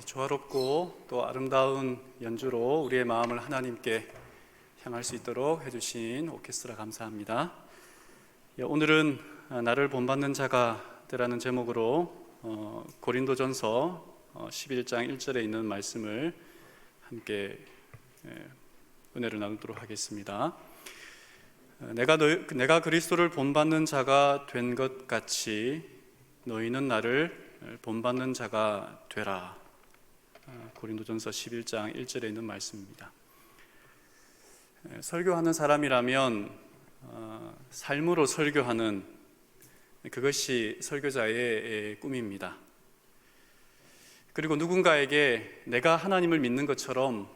조화롭고 또 아름다운 연주로 우리의 마음을 하나님께 향할 수 있도록 해주신 오케스트라 감사합니다. 오늘은 나를 본받는 자가 되라는 제목으로 고린도전서 11장 1절에 있는 말씀을 함께 은혜를 나누도록 하겠습니다. 내가 그리스도를 본받는 자가 된 것 같이 너희는 나를 본받는 자가 되라. 고린도전서 11장 1절에 있는 말씀입니다. 설교하는 사람이라면 삶으로 설교하는 그것이 설교자의 꿈입니다. 그리고 누군가에게 내가 하나님을 믿는 것처럼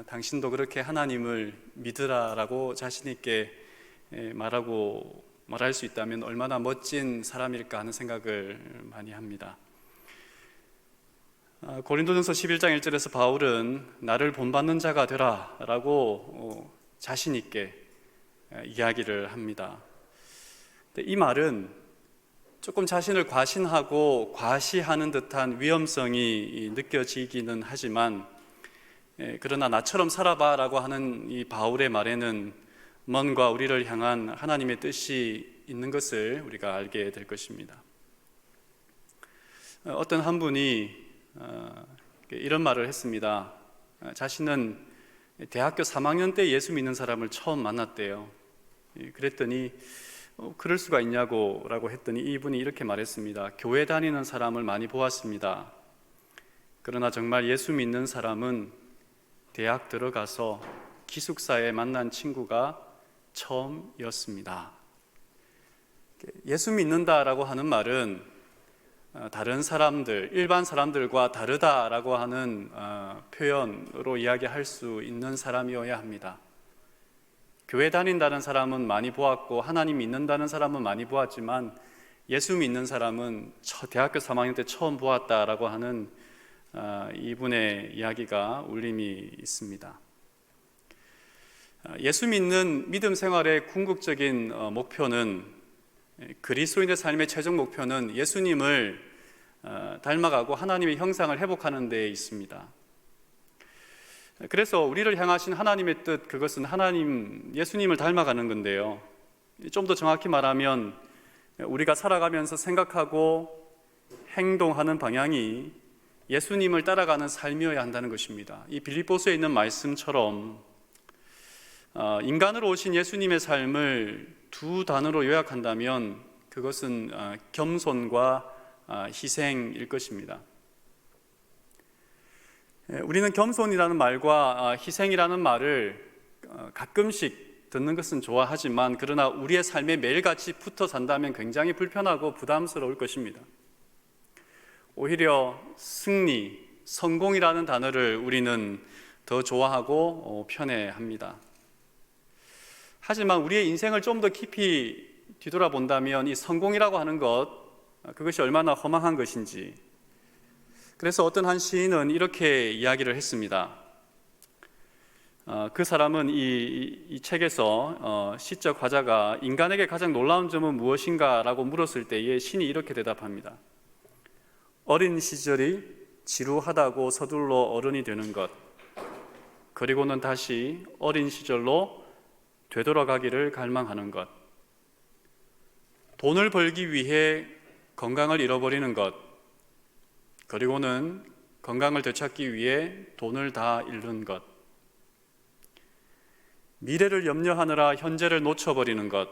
당신도 그렇게 하나님을 믿으라라고 자신 있게 말할 수 있다면 얼마나 멋진 사람일까 하는 생각을 많이 합니다. 고린도전서 11장 1절에서 바울은 나를 본받는 자가 되라 라고 자신 있게 이야기를 합니다. 이 말은 조금 자신을 과신하고 과시하는 듯한 위험성이 느껴지기는 하지만 그러나 나처럼 살아봐 라고 하는 이 바울의 말에는 뭔가 우리를 향한 하나님의 뜻이 있는 것을 우리가 알게 될 것입니다. 어떤 한 분이 이런 말을 했습니다. 자신은 대학교 3학년 때 예수 믿는 사람을 처음 만났대요. 그랬더니 그럴 수가 있냐고 라고 했더니 이분이 이렇게 말했습니다. 교회 다니는 사람을 많이 보았습니다. 그러나 정말 예수 믿는 사람은 대학 들어가서 기숙사에 만난 친구가 처음이었습니다. 예수 믿는다라고 하는 말은 다른 사람들, 일반 사람들과 다르다라고 하는 표현으로 이야기할 수 있는 사람이어야 합니다. 교회 다닌다는 사람은 많이 보았고 하나님 믿는다는 사람은 많이 보았지만 예수 믿는 사람은 대학교 3학년 때 처음 보았다라고 하는 이분의 이야기가 울림이 있습니다. 예수 믿는 믿음 생활의 궁극적인 목표는 그리스도인의 삶의 최종 목표는 예수님을 닮아가고 하나님의 형상을 회복하는 데 있습니다. 그래서 우리를 향하신 하나님의 뜻, 그것은 예수님을 닮아가는 건데요. 좀 더 정확히 말하면 우리가 살아가면서 생각하고 행동하는 방향이 예수님을 따라가는 삶이어야 한다는 것입니다. 이 빌립보서에 있는 말씀처럼 인간으로 오신 예수님의 삶을 두 단어로 요약한다면 그것은 겸손과 희생일 것입니다. 우리는 겸손이라는 말과 희생이라는 말을 가끔씩 듣는 것은 좋아하지만 그러나 우리의 삶에 매일같이 붙어 산다면 굉장히 불편하고 부담스러울 것입니다. 오히려 승리, 성공이라는 단어를 우리는 더 좋아하고 편해합니다. 하지만 우리의 인생을 좀 더 깊이 뒤돌아본다면 이 성공이라고 하는 그것이 얼마나 허망한 것인지. 그래서 어떤 한 시인은 이렇게 이야기를 했습니다. 그 사람은 이 책에서 시적 화자가 인간에게 가장 놀라운 점은 무엇인가 라고 물었을 때에 시인이 이렇게 대답합니다. 어린 시절이 지루하다고 서둘러 어른이 되는 것, 그리고는 다시 어린 시절로 되돌아가기를 갈망하는 것, 돈을 벌기 위해 건강을 잃어버리는 것, 그리고는 건강을 되찾기 위해 돈을 다 잃는 것, 미래를 염려하느라 현재를 놓쳐버리는 것,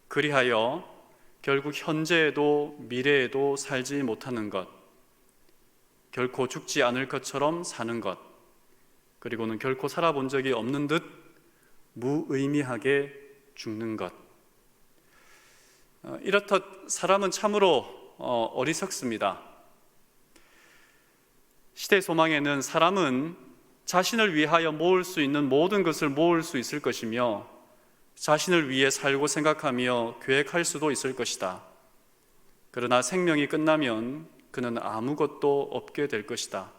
그리하여 결국 현재에도 미래에도 살지 못하는 것, 결코 죽지 않을 것처럼 사는 것, 그리고는 결코 살아본 적이 없는 듯 무의미하게 죽는 것. 이렇듯 사람은 참으로 어리석습니다. 시대 소망에는 사람은 자신을 위하여 모을 수 있는 모든 것을 모을 수 있을 것이며 자신을 위해 살고 생각하며 계획할 수도 있을 것이다. 그러나 생명이 끝나면 그는 아무것도 없게 될 것이다.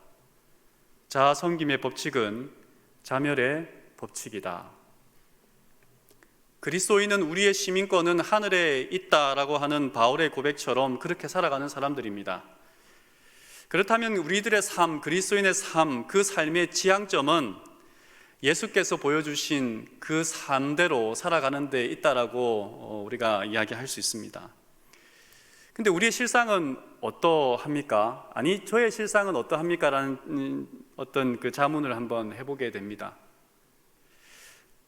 자아 섬김의 법칙은 자멸의 법칙이다. 그리스도인은 우리의 시민권은 하늘에 있다라고 하는 바울의 고백처럼 그렇게 살아가는 사람들입니다. 그렇다면 우리들의 삶, 그리스도인의 삶, 그 삶의 지향점은 예수께서 보여주신 그 삶대로 살아가는 데 있다라고 우리가 이야기할 수 있습니다. 근데 우리의 실상은 어떠합니까? 아니, 저의 실상은 어떠합니까? 라는 어떤 그 자문을 한번 해보게 됩니다.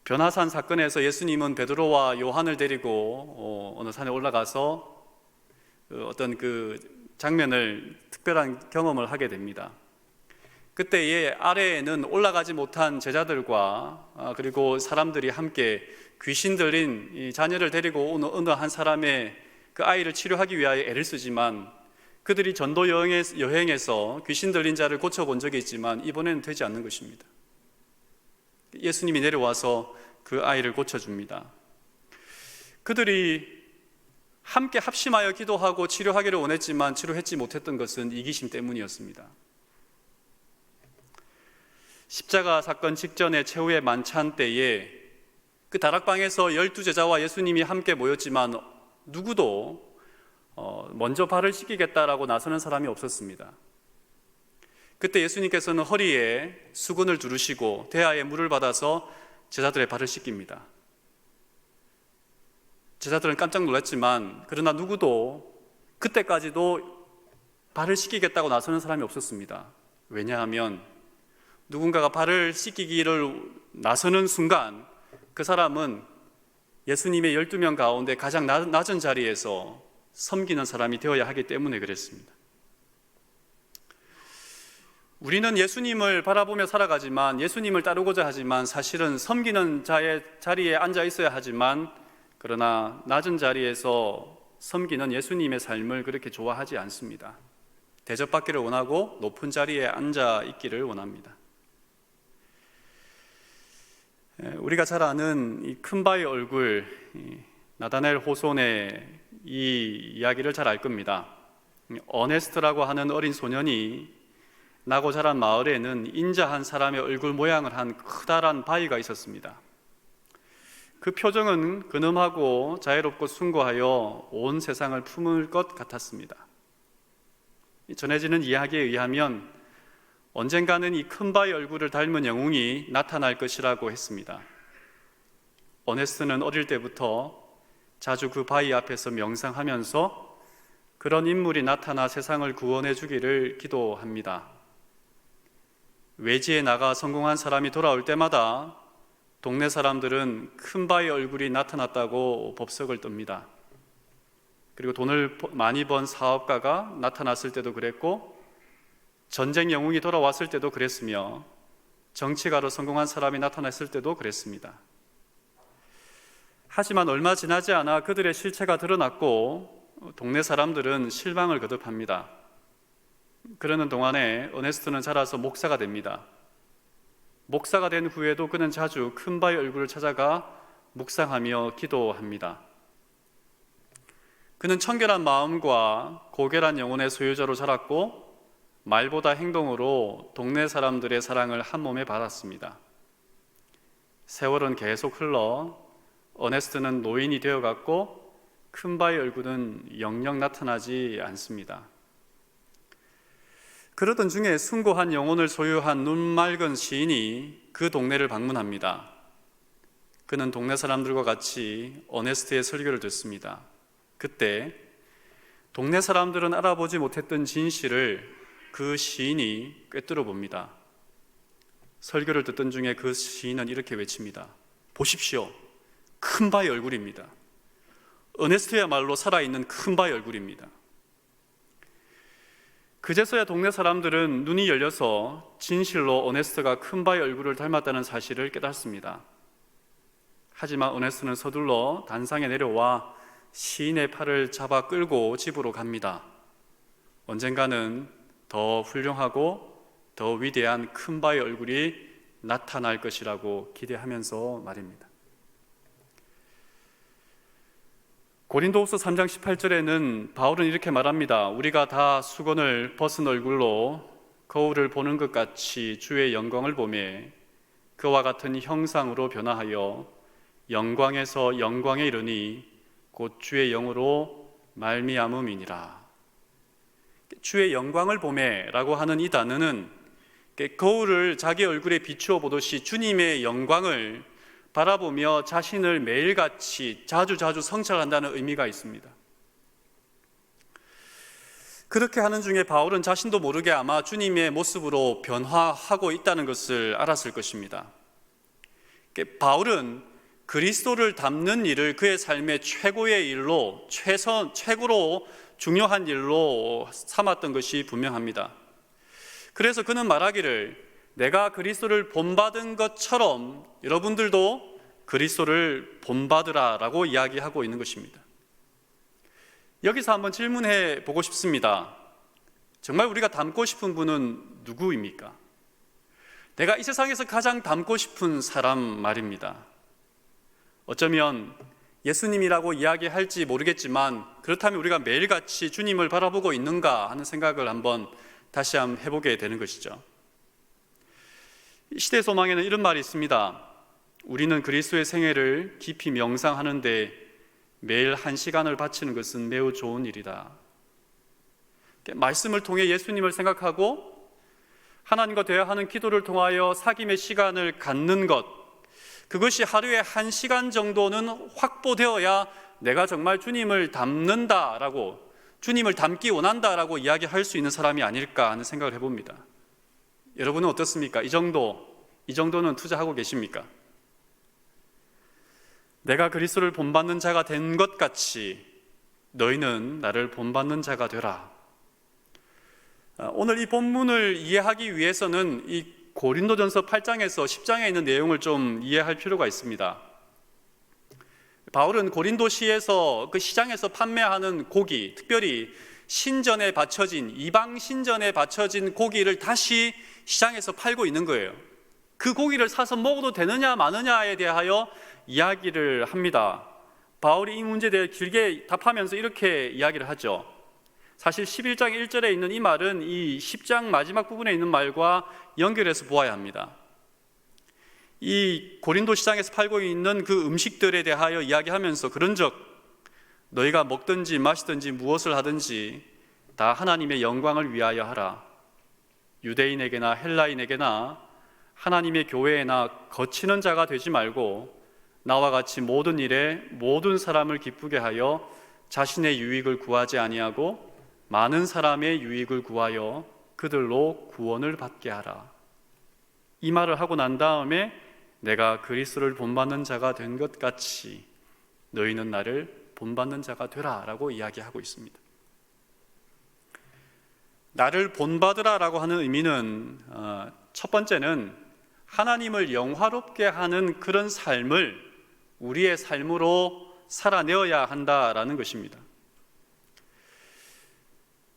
변화산 사건에서 예수님은 베드로와 요한을 데리고 어느 산에 올라가서 어떤 그 장면을, 특별한 경험을 하게 됩니다. 그때의 아래에는 올라가지 못한 제자들과 그리고 사람들이 함께 귀신 들린 이 자녀를 데리고 어느 한 사람의 그 아이를 치료하기 위하여 애를 쓰지만, 그들이 전도 여행에서 귀신 들린 자를 고쳐본 적이 있지만 이번에는 되지 않는 것입니다. 예수님이 내려와서 그 아이를 고쳐줍니다. 그들이 함께 합심하여 기도하고 치료하기를 원했지만 치료하지 못했던 것은 이기심 때문이었습니다. 십자가 사건 직전의 최후의 만찬 때에 그 다락방에서 12제자와 예수님이 함께 모였지만 누구도 먼저 발을 씻기겠다라고 나서는 사람이 없었습니다. 그때 예수님께서는 허리에 수건을 두르시고 대야에 물을 받아서 제자들의 발을 씻깁니다. 제자들은 깜짝 놀랐지만 그러나 누구도 그때까지도 발을 씻기겠다고 나서는 사람이 없었습니다. 왜냐하면 누군가가 발을 씻기기를 나서는 순간 그 사람은 예수님의 12명 가운데 가장 낮은 자리에서 섬기는 사람이 되어야 하기 때문에 그랬습니다. 우리는 예수님을 바라보며 살아가지만, 예수님을 따르고자 하지만 사실은 섬기는 자의 자리에 앉아 있어야 하지만, 그러나 낮은 자리에서 섬기는 예수님의 삶을 그렇게 좋아하지 않습니다. 대접받기를 원하고 높은 자리에 앉아 있기를 원합니다. 우리가 잘 아는 이 큰 바의 얼굴, 나다나엘 호손의 이 이야기를 잘 알 겁니다. 어네스트라고 하는 어린 소년이 나고 자란 마을에는 인자 한 사람의 얼굴 모양을 한 커다란 바위가 있었습니다. 그 표정은 근엄하고 자애롭고 숭고하여 온 세상을 품을 것 같았습니다. 전해지는 이야기에 의하면 언젠가는 이 큰 바위 얼굴을 닮은 영웅이 나타날 것이라고 했습니다. 어네스트는 어릴 때부터 자주 그 바위 앞에서 명상하면서 그런 인물이 나타나 세상을 구원해 주기를 기도합니다. 외지에 나가 성공한 사람이 돌아올 때마다 동네 사람들은 큰 바위 얼굴이 나타났다고 법석을 떱니다. 그리고 돈을 많이 번 사업가가 나타났을 때도 그랬고, 전쟁 영웅이 돌아왔을 때도 그랬으며, 정치가로 성공한 사람이 나타났을 때도 그랬습니다. 하지만 얼마 지나지 않아 그들의 실체가 드러났고 동네 사람들은 실망을 거듭합니다. 그러는 동안에 어네스트는 자라서 목사가 됩니다. 목사가 된 후에도 그는 자주 큰 바위 얼굴을 찾아가 묵상하며 기도합니다. 그는 청결한 마음과 고결한 영혼의 소유자로 자랐고 말보다 행동으로 동네 사람들의 사랑을 한 몸에 받았습니다. 세월은 계속 흘러 어네스트는 노인이 되어갔고 큰 바위 얼굴은 영영 나타나지 않습니다. 그러던 중에 숭고한 영혼을 소유한 눈 맑은 시인이 그 동네를 방문합니다. 그는 동네 사람들과 같이 어네스트의 설교를 듣습니다. 그때 동네 사람들은 알아보지 못했던 진실을 그 시인이 꿰뚫어 봅니다. 설교를 듣던 중에 그 시인은 이렇게 외칩니다. 보십시오. 큰 바위 얼굴입니다. 어네스트야말로 살아있는 큰 바위 얼굴입니다. 그제서야 동네 사람들은 눈이 열려서 진실로 어네스트가 큰 바위 얼굴을 닮았다는 사실을 깨닫습니다. 하지만 어네스트는 서둘러 단상에 내려와 시인의 팔을 잡아 끌고 집으로 갑니다. 언젠가는 더 훌륭하고 더 위대한 큰 바위 얼굴이 나타날 것이라고 기대하면서 말입니다. 고린도후서 3장 18절에는 바울은 이렇게 말합니다. 우리가 다 수건을 벗은 얼굴로 거울을 보는 것 같이 주의 영광을 보매 그와 같은 형상으로 변화하여 영광에서 영광에 이르니 곧 주의 영으로 말미암음이니라. 주의 영광을 보매라고 하는 이 단어는 거울을 자기 얼굴에 비추어 보듯이 주님의 영광을 바라보며 자신을 매일같이 자주 성찰한다는 의미가 있습니다. 그렇게 하는 중에 바울은 자신도 모르게 아마 주님의 모습으로 변화하고 있다는 것을 알았을 것입니다. 바울은 그리스도를 닮는 일을 그의 삶의 최고의 일로, 최고로 중요한 일로 삼았던 것이 분명합니다. 그래서 그는 말하기를 내가 그리스도를 본받은 것처럼 여러분들도 그리스도를 본받으라 라고 이야기하고 있는 것입니다. 여기서 한번 질문해 보고 싶습니다. 정말 우리가 닮고 싶은 분은 누구입니까? 내가 이 세상에서 가장 닮고 싶은 사람 말입니다. 어쩌면 예수님이라고 이야기할지 모르겠지만 그렇다면 우리가 매일같이 주님을 바라보고 있는가 하는 생각을 다시 한번 해보게 되는 것이죠. 시대 소망에는 이런 말이 있습니다. 우리는 그리스도의 생애를 깊이 명상하는데 매일 1시간을 바치는 것은 매우 좋은 일이다. 말씀을 통해 예수님을 생각하고 하나님과 대화하는 기도를 통하여 사귐의 시간을 갖는 것, 그것이 하루에 1시간 정도는 확보되어야 내가 정말 주님을 닮는다라고, 주님을 닮기 원한다라고 이야기할 수 있는 사람이 아닐까 하는 생각을 해봅니다. 여러분은 어떻습니까? 이 정도는 투자하고 계십니까? 내가 그리스도를 본받는 자가 된 것 같이 너희는 나를 본받는 자가 되라. 오늘 이 본문을 이해하기 위해서는 이 고린도전서 8장에서 10장에 있는 내용을 좀 이해할 필요가 있습니다. 바울은 고린도시에서 그 시장에서 판매하는 고기, 특별히 신전에 바쳐진, 이방 신전에 바쳐진 고기를 다시 시장에서 팔고 있는 거예요. 그 고기를 사서 먹어도 되느냐 마느냐에 대하여 이야기를 합니다. 바울이 이 문제에 대해 길게 답하면서 이렇게 이야기를 하죠. 사실 11장 1절에 있는 이 말은 이 10장 마지막 부분에 있는 말과 연결해서 보아야 합니다. 이 고린도 시장에서 팔고 있는 그 음식들에 대하여 이야기하면서 그런즉 너희가 먹든지 마시든지 무엇을 하든지 다 하나님의 영광을 위하여 하라. 유대인에게나 헬라인에게나 하나님의 교회에나 거치는 자가 되지 말고 나와 같이 모든 일에 모든 사람을 기쁘게 하여 자신의 유익을 구하지 아니하고 많은 사람의 유익을 구하여 그들로 구원을 받게 하라. 이 말을 하고 난 다음에 내가 그리스도를 본받는 자가 된 것 같이 너희는 나를 본받는 자가 되라 라고 이야기하고 있습니다. 나를 본받으라 라고 하는 의미는 첫 번째는 하나님을 영화롭게 하는 그런 삶을 우리의 삶으로 살아내어야 한다라는 것입니다.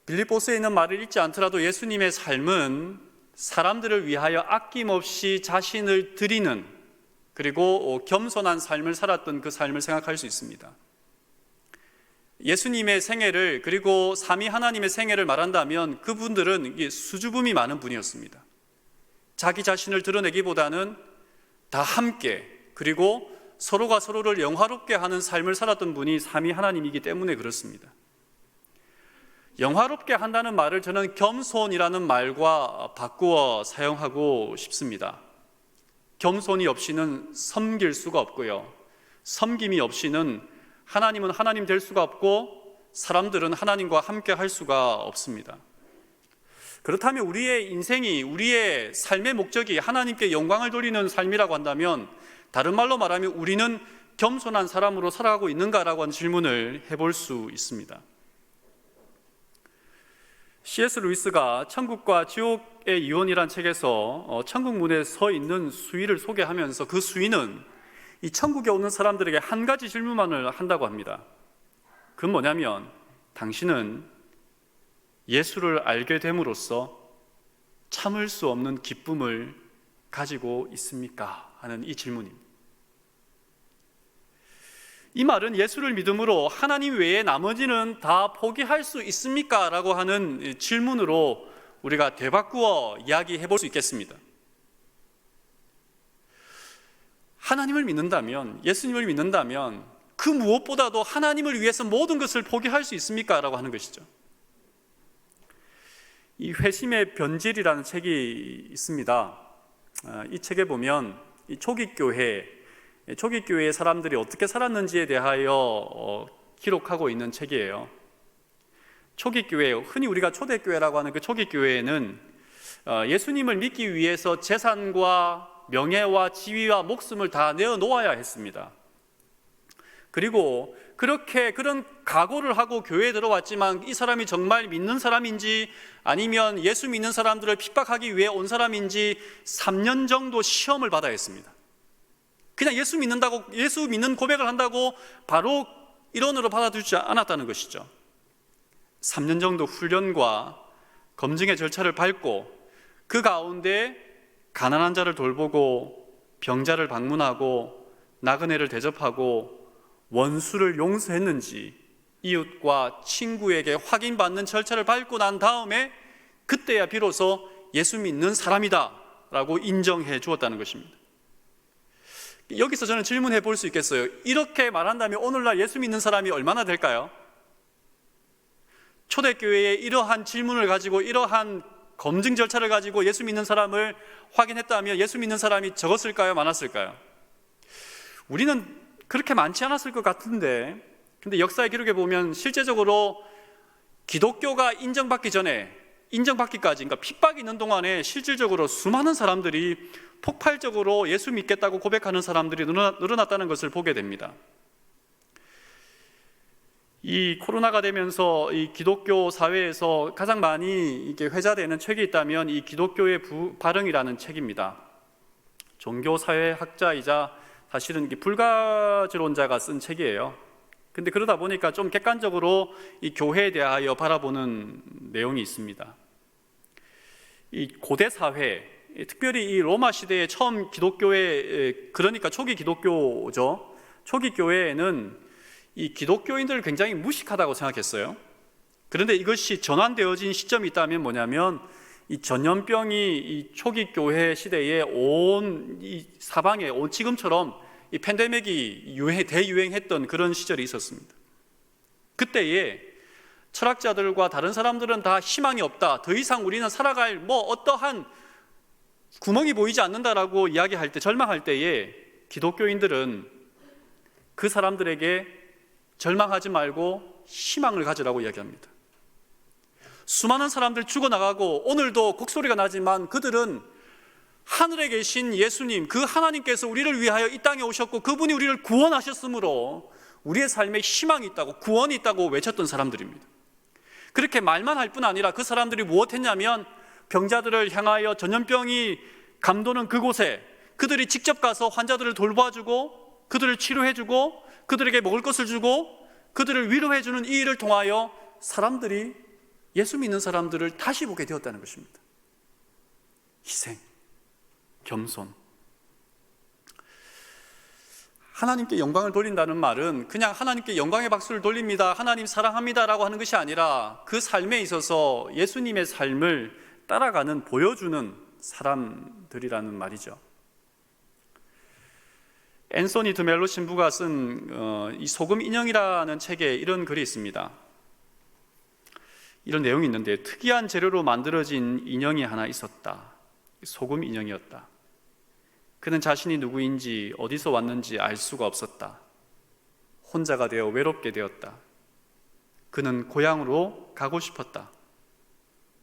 빌립보스에 있는 말을 읽지 않더라도 예수님의 삶은 사람들을 위하여 아낌없이 자신을 드리는, 그리고 겸손한 삶을 살았던 그 삶을 생각할 수 있습니다. 예수님의 생애를, 그리고 삼위 하나님의 생애를 말한다면 그분들은 수줍음이 많은 분이었습니다. 자기 자신을 드러내기보다는 다 함께, 그리고 서로가 서로를 영화롭게 하는 삶을 살았던 분이 삼위 하나님이기 때문에 그렇습니다. 영화롭게 한다는 말을 저는 겸손이라는 말과 바꾸어 사용하고 싶습니다. 겸손이 없이는 섬길 수가 없고요, 섬김이 없이는 하나님은 하나님 될 수가 없고 사람들은 하나님과 함께 할 수가 없습니다. 그렇다면 우리의 인생이, 우리의 삶의 목적이 하나님께 영광을 돌리는 삶이라고 한다면, 다른 말로 말하면 우리는 겸손한 사람으로 살아가고 있는가라고 하는 질문을 해볼 수 있습니다. C.S. 루이스가 천국과 지옥의 이혼이란 책에서 천국 문에 서 있는 수위를 소개하면서 그 수위는 이 천국에 오는 사람들에게 한 가지 질문만을 한다고 합니다. 그건 뭐냐면, 당신은 예수를 알게 됨으로써 참을 수 없는 기쁨을 가지고 있습니까? 하는 이 질문입니다. 이 말은 예수를 믿음으로 하나님 외에 나머지는 다 포기할 수 있습니까? 라고 하는 질문으로 우리가 되바꾸어 이야기해 볼 수 있겠습니다. 하나님을 믿는다면, 예수님을 믿는다면 그 무엇보다도 하나님을 위해서 모든 것을 포기할 수 있습니까? 라고 하는 것이죠. 이 회심의 변질이라는 책이 있습니다. 이 책에 보면 이 초기 교회의 사람들이 어떻게 살았는지에 대하여 기록하고 있는 책이에요. 초기 교회, 흔히 우리가 초대교회라고 하는 그 초기 교회에는 예수님을 믿기 위해서 재산과 명예와 지위와 목숨을 다 내어놓아야 했습니다. 그리고 그런 각오를 하고 교회에 들어왔지만 이 사람이 정말 믿는 사람인지 아니면 예수 믿는 사람들을 핍박하기 위해 온 사람인지 3년 정도 시험을 받아야 했습니다. 그냥 예수 믿는 고백을 한다고 바로 일원으로 받아주지 않았다는 것이죠. 3년 정도 훈련과 검증의 절차를 밟고 그 가운데 가난한 자를 돌보고 병자를 방문하고 나그네를 대접하고 원수를 용서했는지 이웃과 친구에게 확인받는 절차를 밟고 난 다음에 그때야 비로소 예수 믿는 사람이다 라고 인정해 주었다는 것입니다. 여기서 저는 질문해 볼 수 있겠어요. 이렇게 말한다면 오늘날 예수 믿는 사람이 얼마나 될까요? 초대교회의 이러한 질문을 가지고 이러한 검증 절차를 가지고 예수 믿는 사람을 확인했다면 예수 믿는 사람이 적었을까요? 많았을까요? 우리는 그렇게 많지 않았을 것 같은데, 근데 역사의 기록에 보면 실제적으로 기독교가 인정받기까지, 그러니까 핍박이 있는 동안에 실질적으로 수많은 사람들이 폭발적으로 예수 믿겠다고 고백하는 사람들이 늘어났다는 것을 보게 됩니다. 이 코로나가 되면서 이 기독교 사회에서 가장 많이 이게 회자되는 책이 있다면 이 기독교의 발흥이라는 책입니다. 종교사회학자이자 사실은 불가지론자가 쓴 책이에요. 근데 그러다 보니까 좀 객관적으로 이 교회에 대하여 바라보는 내용이 있습니다. 이 고대 사회, 특별히 이 로마 시대에 처음 기독교회, 그러니까 초기 기독교죠. 초기 교회에는 이 기독교인들을 굉장히 무식하다고 생각했어요. 그런데 이것이 전환되어진 시점이 있다면 뭐냐면 이 전염병이 이 초기 교회 시대에 온 이 사방에 온 지금처럼 이 팬데믹이 대유행했던 그런 시절이 있었습니다. 그때에 철학자들과 다른 사람들은 다 희망이 없다, 더 이상 우리는 살아갈 어떠한 구멍이 보이지 않는다라고 이야기할 때, 절망할 때에 기독교인들은 그 사람들에게 절망하지 말고 희망을 가지라고 이야기합니다. 수많은 사람들 죽어나가고 오늘도 곡소리가 나지만 그들은 하늘에 계신 예수님, 그 하나님께서 우리를 위하여 이 땅에 오셨고 그분이 우리를 구원하셨으므로 우리의 삶에 희망이 있다고, 구원이 있다고 외쳤던 사람들입니다. 그렇게 말만 할 뿐 아니라 그 사람들이 무엇했냐면 병자들을 향하여 전염병이 감도는 그곳에 그들이 직접 가서 환자들을 돌봐주고 그들을 치료해주고 그들에게 먹을 것을 주고 그들을 위로해주는 이 일을 통하여 사람들이 예수 믿는 사람들을 다시 보게 되었다는 것입니다. 희생, 겸손. 하나님께 영광을 돌린다는 말은 그냥 하나님께 영광의 박수를 돌립니다, 하나님 사랑합니다 라고 하는 것이 아니라 그 삶에 있어서 예수님의 삶을 따라가는, 보여주는 사람들이라는 말이죠. 앤소니 드멜로 신부가 쓴 이 소금 인형이라는 책에 이런 글이 있습니다. 이런 내용이 있는데, 특이한 재료로 만들어진 인형이 하나 있었다. 소금 인형이었다. 그는 자신이 누구인지 어디서 왔는지 알 수가 없었다. 혼자가 되어 외롭게 되었다. 그는 고향으로 가고 싶었다.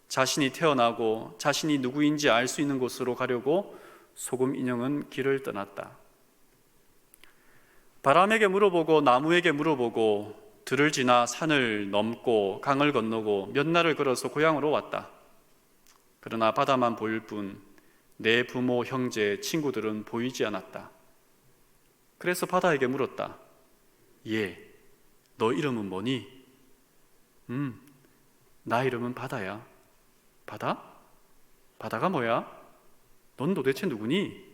자신이 태어나고 자신이 누구인지 알 수 있는 곳으로 가려고 소금 인형은 길을 떠났다. 바람에게 물어보고 나무에게 물어보고 들을 지나 산을 넘고 강을 건너고 몇 날을 걸어서 고향으로 왔다. 그러나 바다만 보일 뿐 내 부모, 형제, 친구들은 보이지 않았다. 그래서 바다에게 물었다. 예, 너 이름은 뭐니? 나 이름은 바다야. 바다? 바다가 뭐야? 넌 도대체 누구니?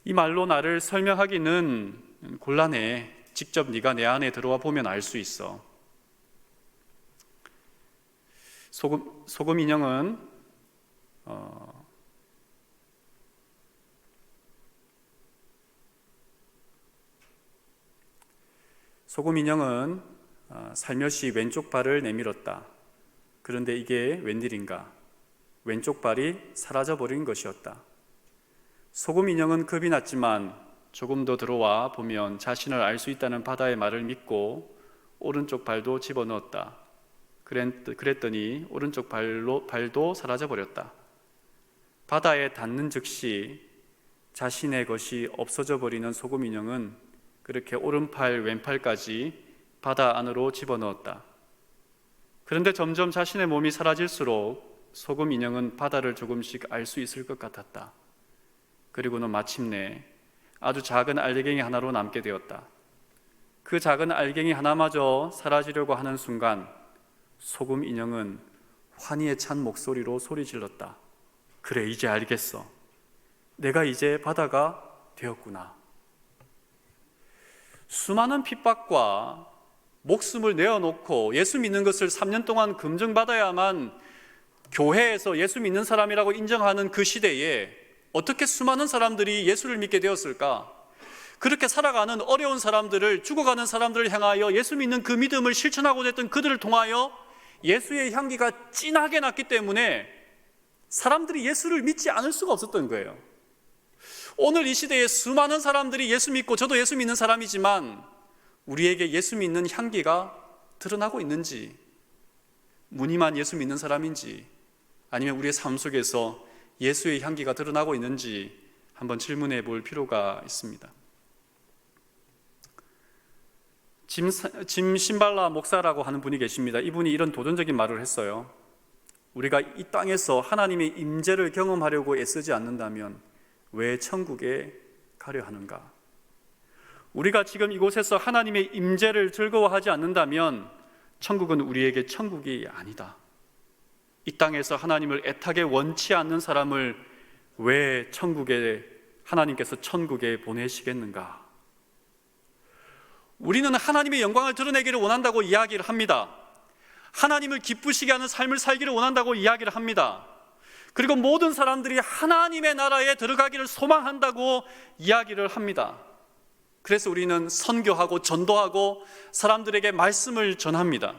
이 말로 나를 설명하기는 곤란해. 직접 네가 내 안에 들어와 보면 알 수 있어. 소금 인형은 살며시 왼쪽 발을 내밀었다. 그런데 이게 웬일인가? 왼쪽 발이 사라져버린 것이었다. 소금 인형은 겁이 났지만 조금 더 들어와 보면 자신을 알 수 있다는 바다의 말을 믿고 오른쪽 발도 집어넣었다. 그랬더니 오른쪽 발도 사라져버렸다. 바다에 닿는 즉시 자신의 것이 없어져 버리는 소금 인형은 그렇게 오른팔 왼팔까지 바다 안으로 집어넣었다. 그런데 점점 자신의 몸이 사라질수록 소금 인형은 바다를 조금씩 알 수 있을 것 같았다. 그리고는 마침내 아주 작은 알갱이 하나로 남게 되었다. 그 작은 알갱이 하나마저 사라지려고 하는 순간 소금 인형은 환희에 찬 목소리로 소리 질렀다. 그래, 이제 알겠어. 내가 이제 바다가 되었구나. 수많은 핍박과 목숨을 내어놓고 예수 믿는 것을 3년 동안 검증받아야만 교회에서 예수 믿는 사람이라고 인정하는 그 시대에 어떻게 수많은 사람들이 예수를 믿게 되었을까? 그렇게 살아가는 어려운 사람들을, 죽어가는 사람들을 향하여 예수 믿는 그 믿음을 실천하고자 했던 그들을 통하여 예수의 향기가 진하게 났기 때문에 사람들이 예수를 믿지 않을 수가 없었던 거예요. 오늘 이 시대에 수많은 사람들이 예수 믿고, 저도 예수 믿는 사람이지만 우리에게 예수 믿는 향기가 드러나고 있는지, 무늬만 예수 믿는 사람인지, 아니면 우리의 삶 속에서 예수의 향기가 드러나고 있는지 한번 질문해 볼 필요가 있습니다. 짐 신발라 목사라고 하는 분이 계십니다. 이분이 이런 도전적인 말을 했어요. 우리가 이 땅에서 하나님의 임재를 경험하려고 애쓰지 않는다면 왜 천국에 가려 하는가? 우리가 지금 이곳에서 하나님의 임재를 즐거워하지 않는다면 천국은 우리에게 천국이 아니다. 이 땅에서 하나님을 애타게 원치 않는 사람을 왜 하나님께서 천국에 보내시겠는가? 우리는 하나님의 영광을 드러내기를 원한다고 이야기를 합니다. 하나님을 기쁘시게 하는 삶을 살기를 원한다고 이야기를 합니다. 그리고 모든 사람들이 하나님의 나라에 들어가기를 소망한다고 이야기를 합니다. 그래서 우리는 선교하고 전도하고 사람들에게 말씀을 전합니다.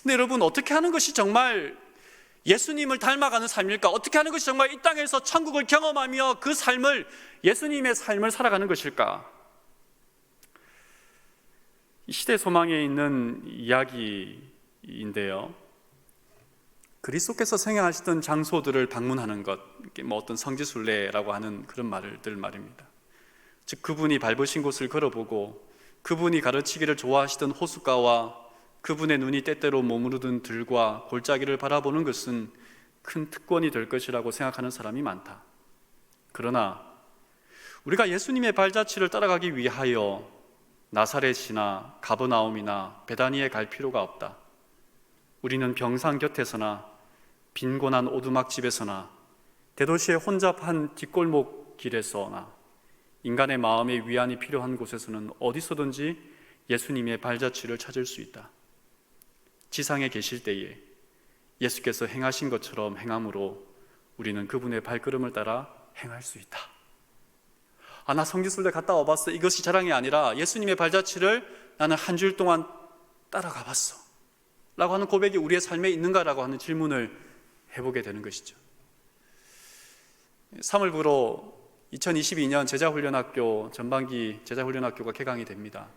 근데 여러분, 어떻게 하는 것이 정말 예수님을 닮아가는 삶일까? 어떻게 하는 것이 정말 이 땅에서 천국을 경험하며 그 삶을, 예수님의 삶을 살아가는 것일까? 이 시대 소망에 있는 이야기인데요, 그리스도께서 생활하시던 장소들을 방문하는 것, 어떤 성지순례라고 하는 그런 말들 말입니다. 즉, 그분이 밟으신 곳을 걸어보고 그분이 가르치기를 좋아하시던 호숫가와 그분의 눈이 때때로 머무르던 들과 골짜기를 바라보는 것은 큰 특권이 될 것이라고 생각하는 사람이 많다. 그러나 우리가 예수님의 발자취를 따라가기 위하여 나사렛이나 가버나움이나 베다니에 갈 필요가 없다. 우리는 병상 곁에서나 빈곤한 오두막집에서나 대도시의 혼잡한 뒷골목 길에서나 인간의 마음의 위안이 필요한 곳에서는 어디서든지 예수님의 발자취를 찾을 수 있다. 지상에 계실 때에 예수께서 행하신 것처럼 행함으로 우리는 그분의 발걸음을 따라 행할 수 있다. 나 성지순례 갔다 와봤어. 이것이 자랑이 아니라 예수님의 발자취를 나는 한 주일 동안 따라가 봤어 라고 하는 고백이 우리의 삶에 있는가라고 하는 질문을 해보게 되는 것이죠. 3월부로 2022년 제자훈련학교 전반기 제자훈련학교가 개강이 됩니다.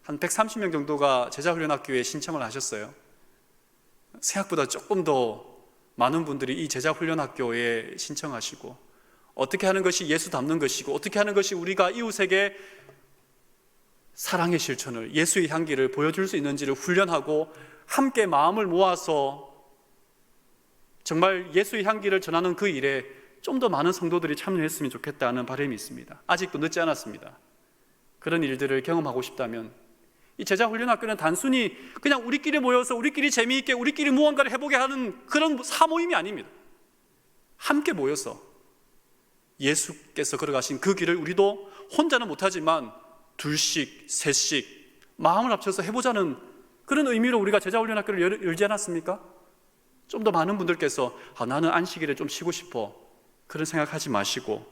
한 130명 정도가 제자훈련학교에 신청을 하셨어요. 생각보다 조금 더 많은 분들이 이 제자훈련학교에 신청하시고, 어떻게 하는 것이 예수 닮는 것이고, 어떻게 하는 것이 우리가 이웃에게 사랑의 실천을, 예수의 향기를 보여줄 수 있는지를 훈련하고 함께 마음을 모아서 정말 예수의 향기를 전하는 그 일에 좀 더 많은 성도들이 참여했으면 좋겠다는 바람이 있습니다. 아직도 늦지 않았습니다. 그런 일들을 경험하고 싶다면 이 제자훈련학교는 단순히 그냥 우리끼리 모여서 우리끼리 재미있게 우리끼리 무언가를 해보게 하는 그런 사모임이 아닙니다. 함께 모여서 예수께서 걸어가신 그 길을 우리도 혼자는 못하지만 둘씩, 셋씩 마음을 합쳐서 해보자는 그런 의미로 우리가 제자훈련학교를 열지 않았습니까? 좀 더 많은 분들께서 나는 안식일에 좀 쉬고 싶어, 그런 생각하지 마시고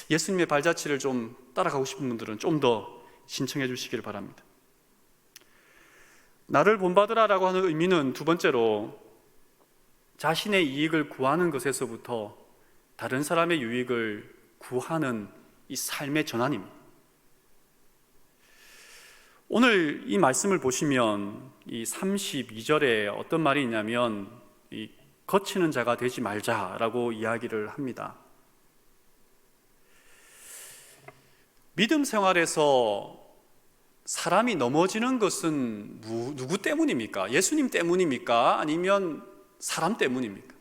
예수님의 발자취를 좀 따라가고 싶은 분들은 좀 더 신청해 주시길 바랍니다. 나를 본받으라라고 하는 의미는 두 번째로 자신의 이익을 구하는 것에서부터 다른 사람의 유익을 구하는 이 삶의 전환입니다. 오늘 이 말씀을 보시면 이 32절에 어떤 말이 있냐면 이 거치는 자가 되지 말자라고 이야기를 합니다. 믿음 생활에서 사람이 넘어지는 것은 누구 때문입니까? 예수님 때문입니까? 아니면 사람 때문입니까?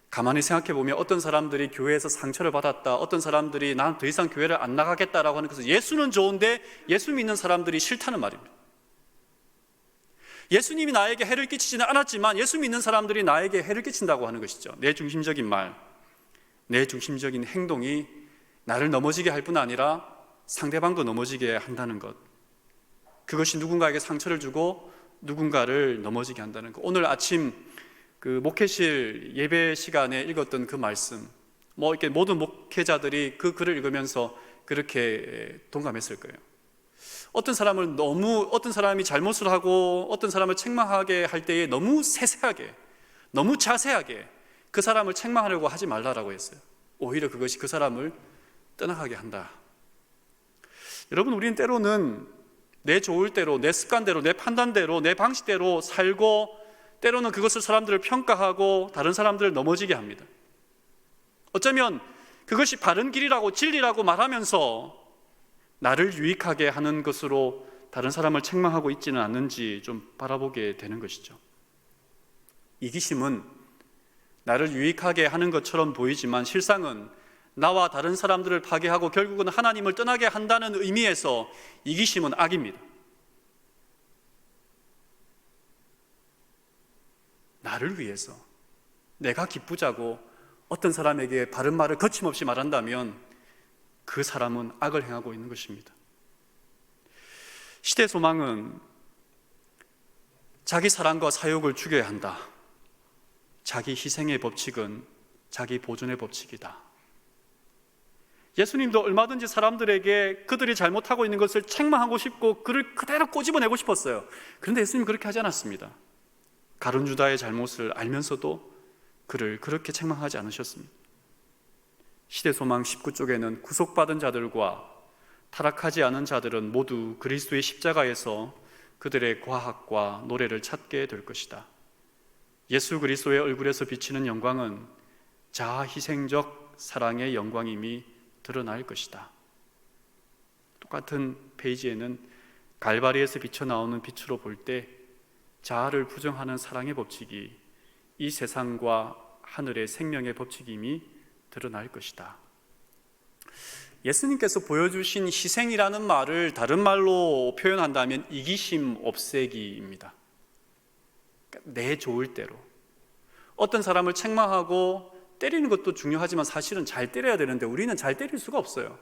가만히 생각해 보면 어떤 사람들이 교회에서 상처를 받았다, 어떤 사람들이 난 더 이상 교회를 안 나가겠다라고 하는 것은 예수는 좋은데 예수 믿는 사람들이 싫다는 말입니다. 예수님이 나에게 해를 끼치지는 않았지만 예수 믿는 사람들이 나에게 해를 끼친다고 하는 것이죠. 내 중심적인 말, 내 중심적인 행동이 나를 넘어지게 할 뿐 아니라 상대방도 넘어지게 한다는 것, 그것이 누군가에게 상처를 주고 누군가를 넘어지게 한다는 것. 오늘 아침 그 목회실 예배 시간에 읽었던 그 말씀, 이렇게 모든 목회자들이 그 글을 읽으면서 그렇게 동감했을 거예요. 어떤 사람이 잘못을 하고 어떤 사람을 책망하게 할 때에 너무 세세하게, 너무 자세하게 그 사람을 책망하려고 하지 말라라고 했어요. 오히려 그것이 그 사람을 떠나가게 한다. 여러분, 우리는 때로는 내 좋을 대로, 내 습관대로, 내 판단대로, 내 방식대로 살고 때로는 그것을 사람들을 평가하고 다른 사람들을 넘어지게 합니다. 어쩌면 그것이 바른 길이라고 진리라고 말하면서 나를 유익하게 하는 것으로 다른 사람을 책망하고 있지는 않는지 좀 바라보게 되는 것이죠. 이기심은 나를 유익하게 하는 것처럼 보이지만 실상은 나와 다른 사람들을 파괴하고 결국은 하나님을 떠나게 한다는 의미에서 이기심은 악입니다. 나를 위해서 내가 기쁘자고 어떤 사람에게 바른 말을 거침없이 말한다면 그 사람은 악을 행하고 있는 것입니다. 시대 소망은 자기 사랑과 사욕을 죽여야 한다. 자기 희생의 법칙은 자기 보존의 법칙이다. 예수님도 얼마든지 사람들에게 그들이 잘못하고 있는 것을 책망하고 싶고 그를 그대로 꼬집어내고 싶었어요. 그런데 예수님은 그렇게 하지 않았습니다. 가룟 유다의 잘못을 알면서도 그를 그렇게 책망하지 않으셨습니다. 시대소망 19쪽에는 구속받은 자들과 타락하지 않은 자들은 모두 그리스도의 십자가에서 그들의 과학과 노래를 찾게 될 것이다. 예수 그리스도의 얼굴에서 비치는 영광은 자아희생적 사랑의 영광임이 드러날 것이다. 똑같은 페이지에는 갈바리에서 비쳐나오는 빛으로 볼 때 자아를 부정하는 사랑의 법칙이 이 세상과 하늘의 생명의 법칙임이 드러날 것이다. 예수님께서 보여주신 희생이라는 말을 다른 말로 표현한다면 이기심 없애기입니다. 내 좋을 대로 어떤 사람을 책망하고 때리는 것도 중요하지만 사실은 잘 때려야 되는데 우리는 잘 때릴 수가 없어요.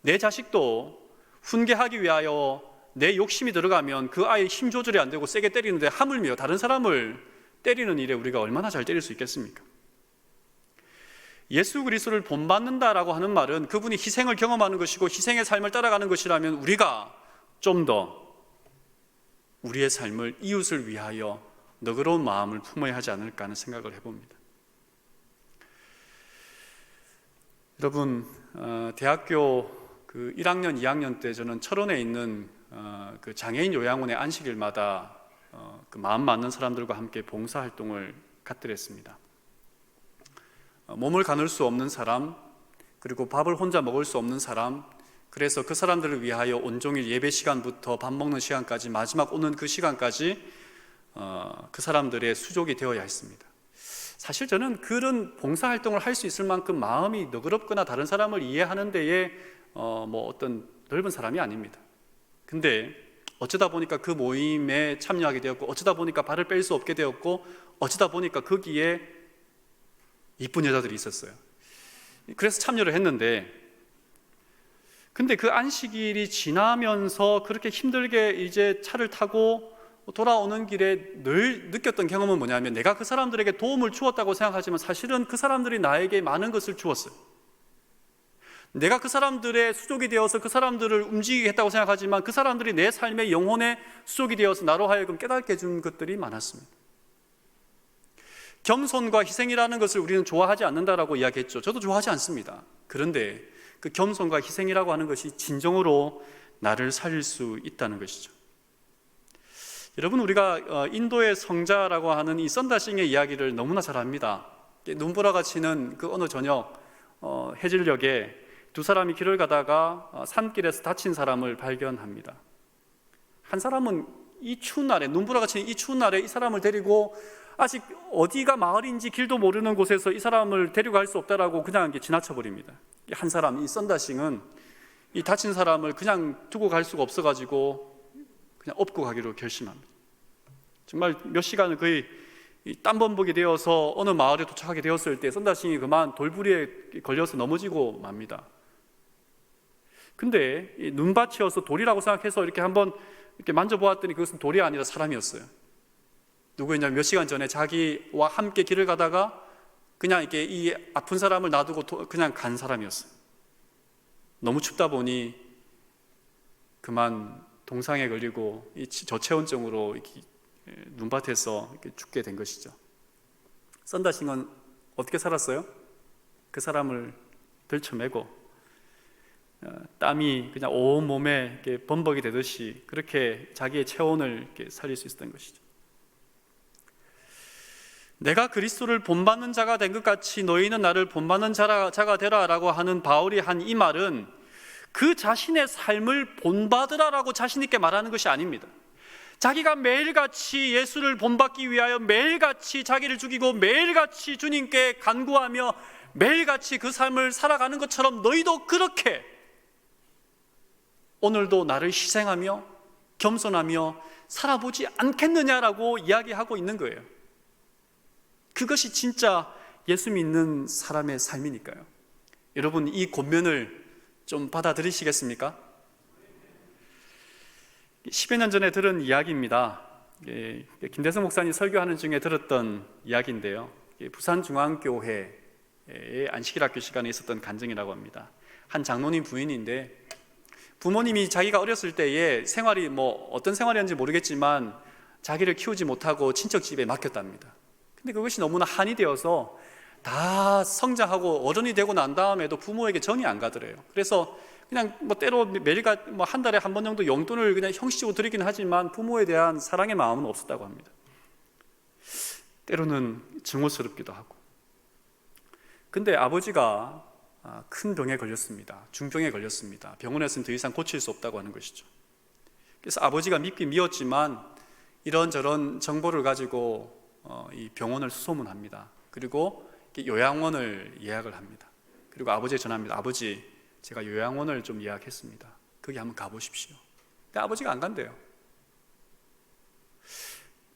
내 자식도 훈계하기 위하여 내 욕심이 들어가면 그 아이의 힘 조절이 안 되고 세게 때리는데 하물며 다른 사람을 때리는 일에 우리가 얼마나 잘 때릴 수 있겠습니까? 예수 그리스도를 본받는다라고 하는 말은 그분이 희생을 경험하는 것이고 희생의 삶을 따라가는 것이라면 우리가 좀 더 우리의 삶을 이웃을 위하여 너그러운 마음을 품어야 하지 않을까 하는 생각을 해봅니다. 여러분, 대학교 1학년, 2학년 때 저는 철원에 있는 그 장애인 요양원의 안식일마다 그 마음 맞는 사람들과 함께 봉사활동을 갖들었습니다. 몸을 가눌 수 없는 사람, 그리고 밥을 혼자 먹을 수 없는 사람, 그래서 그 사람들을 위하여 온종일 예배 시간부터 밥 먹는 시간까지 마지막 오는 그 시간까지 그 사람들의 수족이 되어야 했습니다. 사실 저는 그런 봉사활동을 할 수 있을 만큼 마음이 너그럽거나 다른 사람을 이해하는 데에 어떤 넓은 사람이 아닙니다. 근데 어쩌다 보니까 그 모임에 참여하게 되었고 어쩌다 보니까 발을 뺄 수 없게 되었고 어쩌다 보니까 거기에 이쁜 여자들이 있었어요. 그래서 참여를 했는데 근데 그 안식일이 지나면서 그렇게 힘들게 이제 차를 타고 돌아오는 길에 늘 느꼈던 경험은 뭐냐면 내가 그 사람들에게 도움을 주었다고 생각하지만 사실은 그 사람들이 나에게 많은 것을 주었어요. 내가 그 사람들의 수족이 되어서 그 사람들을 움직이겠다고 생각하지만 그 사람들이 내 삶의 영혼의 수족이 되어서 나로 하여금 깨닫게 해준 것들이 많았습니다. 겸손과 희생이라는 것을 우리는 좋아하지 않는다라고 이야기했죠. 저도 좋아하지 않습니다. 그런데 그 겸손과 희생이라고 하는 것이 진정으로 나를 살릴 수 있다는 것이죠. 여러분, 우리가 인도의 성자라고 하는 이 썬다싱의 이야기를 너무나 잘 압니다. 눈보라가 치는 그 어느 저녁 해질녘에 두 사람이 길을 가다가 산길에서 다친 사람을 발견합니다. 한 사람은 이 추운 날에, 눈보라가 치는 이 추운 날에 이 사람을 데리고 아직 어디가 마을인지 길도 모르는 곳에서 이 사람을 데리고 갈 수 없다라고 그냥 지나쳐 버립니다. 한 사람, 이 썬다싱은 이 다친 사람을 그냥 두고 갈 수가 없어가지고 그냥 업고 가기로 결심합니다. 정말 몇 시간을 거의 땀범벅이 되어서 어느 마을에 도착하게 되었을 때 썬다싱이 그만 돌부리에 걸려서 넘어지고 맙니다. 근데 눈밭이어서 돌이라고 생각해서 이렇게 한번 이렇게 만져보았더니 그것은 돌이 아니라 사람이었어요. 누구였냐면 몇 시간 전에 자기와 함께 길을 가다가 그냥 이렇게 이 아픈 사람을 놔두고 그냥 간 사람이었어요. 너무 춥다 보니 그만 동상에 걸리고 저체온증으로 이렇게 눈밭에서 이렇게 죽게 된 것이죠. 썬다싱은 어떻게 살았어요? 그 사람을 들쳐매고 땀이 그냥 온 몸에 이렇게 범벅이 되듯이 그렇게 자기의 체온을 이렇게 살릴 수 있었던 것이죠. 내가 그리스도를 본받는 자가 된 것 같이 너희는 나를 본받는 자가 되라라고 하는 바울이 한 이 말은 그 자신의 삶을 본받으라라고 자신 있게 말하는 것이 아닙니다. 자기가 매일같이 예수를 본받기 위하여 매일같이 자기를 죽이고 매일같이 주님께 간구하며 매일같이 그 삶을 살아가는 것처럼 너희도 그렇게 오늘도 나를 희생하며 겸손하며 살아보지 않겠느냐라고 이야기하고 있는 거예요. 그것이 진짜 예수 믿는 사람의 삶이니까요. 여러분, 이 권면을 좀 받아들이시겠습니까? 10여 년 전에 들은 이야기입니다. 김대성 목사님 설교하는 중에 들었던 이야기인데요. 부산중앙교회의 안식일학교 시간에 있었던 간증이라고 합니다. 한 장로님 부인인데 부모님이 자기가 어렸을 때에 생활이 어떤 생활이었는지 모르겠지만 자기를 키우지 못하고 친척 집에 맡겼답니다. 근데 그것이 너무나 한이 되어서 다 성장하고 어른이 되고 난 다음에도 부모에게 정이 안 가더래요. 그래서 그냥 때로 매일 한 달에 한 번 정도 용돈을 그냥 형식적으로 드리긴 하지만 부모에 대한 사랑의 마음은 없었다고 합니다. 때로는 증오스럽기도 하고. 근데 아버지가 큰 병에 걸렸습니다. 중병에 걸렸습니다. 병원에서는 더 이상 고칠 수 없다고 하는 것이죠. 그래서 아버지가 믿긴 미웠지만 이런저런 정보를 가지고 이 병원을 수소문합니다. 그리고 요양원을 예약을 합니다. 그리고 아버지에 전합니다. 아버지, 제가 요양원을 좀 예약했습니다. 거기 한번 가보십시오. 근데 아버지가 안 간대요.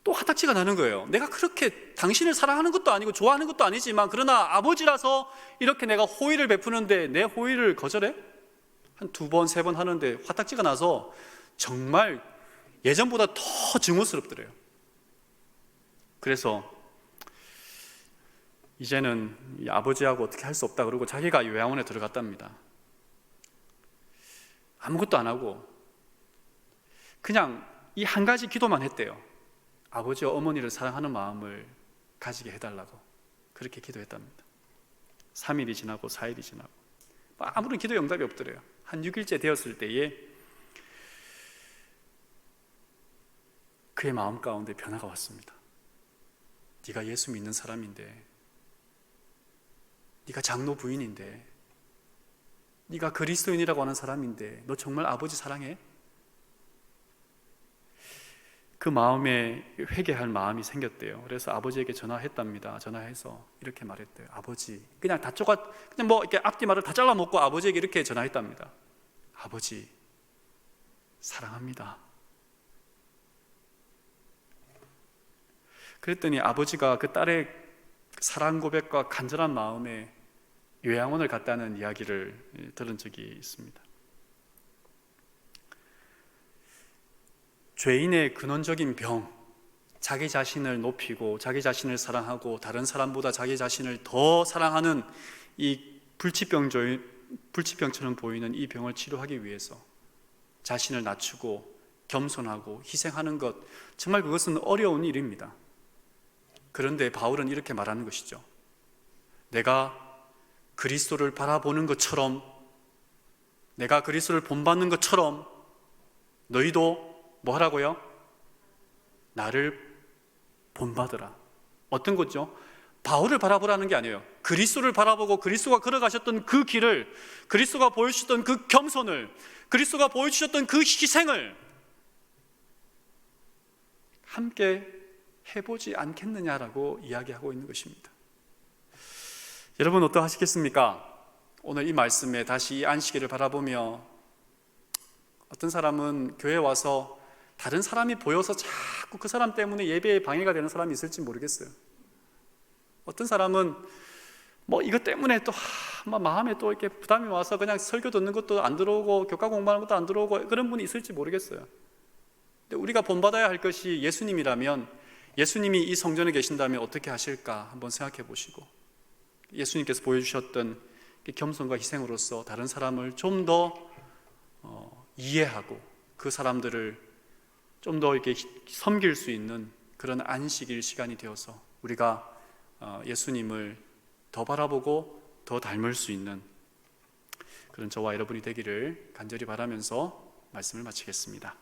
또 화딱지가 나는 거예요. 내가 그렇게 당신을 사랑하는 것도 아니고 좋아하는 것도 아니지만 그러나 아버지라서 이렇게 내가 호의를 베푸는데 내 호의를 거절해? 한 2번, 3번 하는데 화딱지가 나서 정말 예전보다 더 증오스럽더래요. 그래서 이제는 이 아버지하고 어떻게 할 수 없다 그러고 자기가 요양원에 들어갔답니다. 아무것도 안 하고 그냥 이 한 가지 기도만 했대요. 아버지와 어머니를 사랑하는 마음을 가지게 해달라고 그렇게 기도했답니다. 3일이 지나고 4일이 지나고 아무런 기도 응답이 없더래요. 한 6일째 되었을 때에 그의 마음 가운데 변화가 왔습니다. 네가 예수 믿는 사람인데, 네가 장로 부인인데, 네가 그리스도인이라고 하는 사람인데 너 정말 아버지 사랑해? 그 마음에 회개할 마음이 생겼대요. 그래서 아버지에게 전화했답니다. 전화해서 이렇게 말했대요. 아버지, 그냥 그냥 이렇게 앞뒤말을 다 잘라먹고 아버지에게 이렇게 전화했답니다. 아버지, 사랑합니다. 그랬더니 아버지가 그 딸의 사랑 고백과 간절한 마음에 요양원을 갔다는 이야기를 들은 적이 있습니다. 죄인의 근원적인 병, 자기 자신을 높이고 자기 자신을 사랑하고 다른 사람보다 자기 자신을 더 사랑하는 이 불치병조인 불치병처럼 보이는 이 병을 치료하기 위해서 자신을 낮추고 겸손하고 희생하는 것, 정말 그것은 어려운 일입니다. 그런데 바울은 이렇게 말하는 것이죠. 내가 그리스도를 바라보는 것처럼, 내가 그리스도를 본받는 것처럼 너희도 뭐 하라고요? 나를 본받으라. 어떤 거죠? 바울을 바라보라는 게 아니에요. 그리스도를 바라보고 그리스도가 걸어가셨던 그 길을, 그리스도가 보여주셨던 그 겸손을, 그리스도가 보여주셨던 그 희생을 함께 해보지 않겠느냐라고 이야기하고 있는 것입니다. 여러분 어떠하시겠습니까? 오늘 이 말씀에 다시 이 안식일을 바라보며 어떤 사람은 교회에 와서 다른 사람이 보여서 자꾸 그 사람 때문에 예배에 방해가 되는 사람이 있을지 모르겠어요. 어떤 사람은 뭐 이것 때문에 또 마음에 또 이렇게 부담이 와서 그냥 설교 듣는 것도 안 들어오고 교과 공부하는 것도 안 들어오고 그런 분이 있을지 모르겠어요. 근데 우리가 본받아야 할 것이 예수님이라면, 예수님이 이 성전에 계신다면 어떻게 하실까 한번 생각해 보시고, 예수님께서 보여주셨던 겸손과 희생으로서 다른 사람을 좀 더 이해하고 그 사람들을 좀 더 이렇게 섬길 수 있는 그런 안식일 시간이 되어서 우리가 예수님을 더 바라보고 더 닮을 수 있는 그런 저와 여러분이 되기를 간절히 바라면서 말씀을 마치겠습니다.